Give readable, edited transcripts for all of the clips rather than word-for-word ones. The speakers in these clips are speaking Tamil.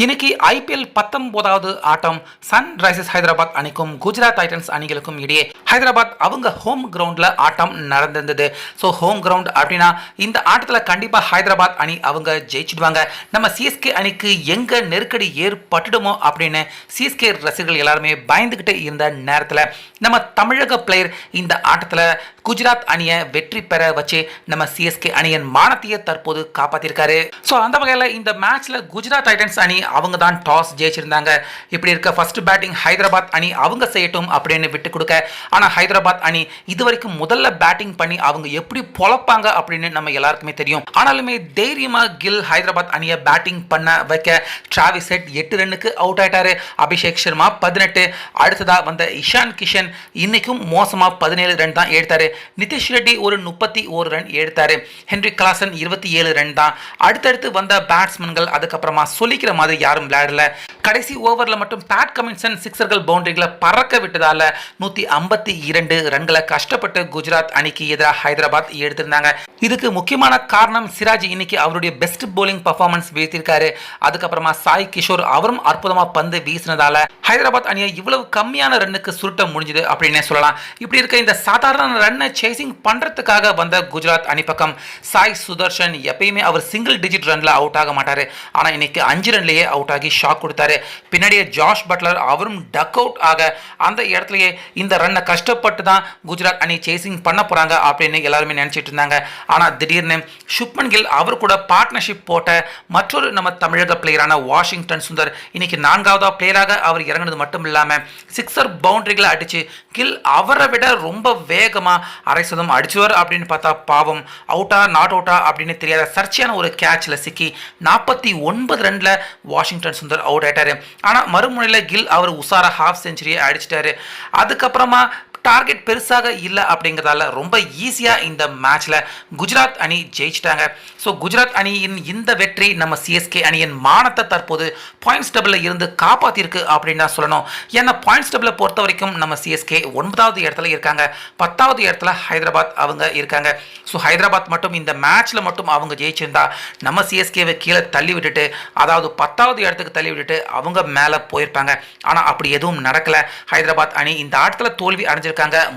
இன்னைக்கு ஐபிஎல் 19வது ஆட்டம் சன்ரைசர்ஸ் ஹைதராபாத் அணிக்கும் குஜராத் டைட்டன்ஸ் அணிகளுக்கும் இடையே ஹைதராபாத் அவங்க ஹோம் கிரவுண்டில் ஆட்டம் நடந்திருந்தது. ஸோ ஹோம் கிரவுண்ட் அப்படின்னா இந்த ஆட்டத்தில் கண்டிப்பாக ஹைதராபாத் அணி அவங்க ஜெயிச்சிடுவாங்க. நம்ம சிஎஸ்கே அணிக்கு எங்கே நெருக்கடி ஏற்பட்டுடுமோ அப்படின்னு சிஎஸ்கே ரசிகர்கள் எல்லாருமே பயந்துக்கிட்டு இருந்த நேரத்தில் நம்ம தமிழக பிளேயர் இந்த ஆட்டத்தில் குஜராத் அணியை வெற்றி பெற வச்சு நம்ம சிஎஸ்கே அணியின் மானத்தையே தற்போது காப்பாற்றிருக்காரு. ஸோ அந்த வகையில் இந்த மேட்ச்சில் குஜராத் டைட்டன்ஸ் அணி அவங்க தான் டாஸ் ஜெயிச்சிருந்தாங்க. இப்படி இருக்க ஃபர்ஸ்ட் பேட்டிங் ஹைதராபாத் அணி அவங்க செய்யட்டும் அப்படின்னு விட்டு கொடுக்க, ஆனால் ஹைதராபாத் அணி இதுவரைக்கும் முதல்ல பேட்டிங் பண்ணி அவங்க எப்படி பொழப்பாங்க அப்படின்னு நம்ம எல்லாருக்குமே தெரியும். ஆனாலுமே தைரியமாக கில் ஹைதராபாத் அணியை பேட்டிங் பண்ண வைக்க டிராவிஸ் ஹெட் 8 ரன்னுக்கு அவுட் ஆயிட்டாரு. அபிஷேக் சர்மா 18, அடுத்ததா வந்த இஷான் கிஷன் இன்னைக்கும் மோசமா 17 ரன் தான் எடுத்தாரு. நிதிஷ் ரெட்டி ஒரு 31 ரன் எடுத்தாரு. ஹென்ரி கிளாசன் 27 ரன் தான். அடுத்தடுத்து வந்த பேட்ஸ்மேன்கள் அதுக்கப்புறமா சொல்லிக்கிற மாதிரி யாரும் விளையாடல. கடைசி ஓவரில் மட்டும் பேட் கமின்சன் சிக்ஸர்கள் பவுண்டரிகளை பறக்க விட்டதால 152 ரன்களை கஷ்டப்பட்டு குஜராத் அணிக்கு எதிராக ஹைதராபாத் எடுத்திருந்தாங்க. இதுக்கு முக்கியமான காரணம் சிராஜ் இன்னைக்கு அவருடைய பெஸ்ட் போலிங் பர்ஃபார்மன்ஸ் வீழ்த்திருக்காரு. அதுக்கப்புறமா சாய் கிஷோர் அவரும் அற்புதமா பந்து வீசினதால ஹைதராபாத் அணியை இவ்வளவு கம்மியான ரன்னுக்கு சுருட்ட முடிஞ்சது அப்படின்னே சொல்லலாம். இப்படி இருக்க இந்த சாதாரண ரன்னை சேசிங் பண்றதுக்காக வந்த குஜராத் அணி பக்கம் சாய் சுதர்ஷன் எப்பயுமே அவர் சிங்கிள் டிஜிட் ரன்ல அவுட் ஆக மாட்டாரு. ஆனா இன்னைக்கு 5 ரன்லயே அவுட் ஆகி ஷாக் கொடுத்தாரு. பின்னாடியே ஜாஷ் பட்லர் அவரும் டக் அவுட் ஆக அந்த இடத்துலயே இந்த ரன்னை கஷ்டப்பட்டு தான் குஜராத் அணி சேசிங் பண்ண போறாங்க அப்படின்னு எல்லாருமே நினைச்சிட்டு இருந்தாங்க. ஆனா திடீர்னு சுப்மன் கில் அவர் கூட பார்ட்னர்ஷிப் போட்ட மற்றொரு நம்ம தமிழக பிளேயரான வாஷிங்டன் சுந்தர் இன்னைக்கு 4வது பிளேயராக அவர் இறங்கினது மட்டும் இல்லாம சிக்ஸர் பவுண்டரிகளை அடிச்சு கில் அவரை விட ரொம்ப வேகமா அரை சதம் அடிச்சுவர் அப்படின்னு பார்த்தா பாவம் அவுட்டா நாட் அவுட்டா அப்படின்னு தெரியாத சர்ச்சையான ஒரு கேட்ச்ல சிக்கி 49 ரன்ல வாஷிங்டன் சுந்தர் அவுட் ஆயிட்டாரு. ஆனா மறுமுனையில் கில் அவர் உசாரா ஹாஃப் செஞ்சுரியை அடிச்சிட்டாரு. அதுக்கப்புறமா டார்கெட் பெருசாக இல்லை அப்படிங்கிறதால ரொம்ப ஈஸியாக இந்த மேட்ச்சில் குஜராத் அணி ஜெயிச்சிட்டாங்க. ஸோ குஜராத் அணியின் இந்த வெற்றி நம்ம சிஎஸ்கே அணியின் மானத்தை தற்போது பாயிண்ட்ஸ் டேபிளில் இருந்து காப்பாற்றிருக்கு அப்படின்னு தான் சொல்லணும். ஏன்னா பாயிண்ட்ஸ் டேபிளை பொறுத்த வரைக்கும் நம்ம சிஎஸ்கே 9வது இடத்துல இருக்காங்க, 10வது இடத்துல ஹைதராபாத் அவங்க இருக்காங்க. ஸோ ஹைதராபாத் மட்டும் இந்த மேட்ச்சில் மட்டும் அவங்க ஜெயிச்சிருந்தா நம்ம சிஎஸ்கேவை கீழே தள்ளி விட்டுட்டு, அதாவது 10வது இடத்துக்கு தள்ளி விட்டுட்டு அவங்க மேலே போயிருப்பாங்க. ஆனால் அப்படி எதுவும் நடக்கலை. ஹைதராபாத் அணி இந்த ஆட்டத்தில் தோல்வி அடைஞ்சிருக்காங்க.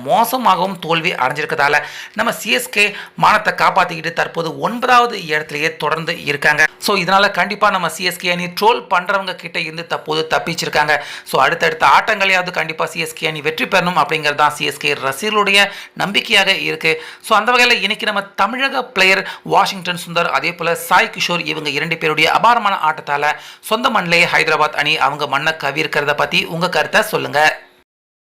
மோசமாகவும் தோல்வி அடைஞ்சிருக்கதால நம்ம சிஎஸ்கே மானத்தை காப்பாத்திக்கிட்டு தற்போது 9வது இடத்திலேயே தொடர்ந்து இருக்காங்க. ஸோ இதனால கண்டிப்பா நம்ம சிஎஸ்கே அணி ட்ரோல் பண்றவங்க கிட்ட இருந்து தற்போது தப்பிச்சிருக்காங்க. ஸோ அடுத்தடுத்த ஆட்டங்களையாவது கண்டிப்பா சிஎஸ்கே அணி வெற்றி பெறணும் அப்படிங்கிறது தான் சிஎஸ்கே ரசிகர்களுடைய நம்பிக்கையாக இருக்கு. ஸோ அந்த வகையில் இன்னைக்கு நம்ம தமிழக பிளேயர் வாஷிங்டன் சுந்தர் அதே போல சாய் கிஷோர் இவங்க 2 பேருடைய அபாரமான ஆட்டத்தால சொந்த மண்ணிலேயே ஹைதராபாத் அணி அவங்க மண்ணை கவி இருக்கிறத பத்தி உங்க கருத்தை சொல்லுங்க.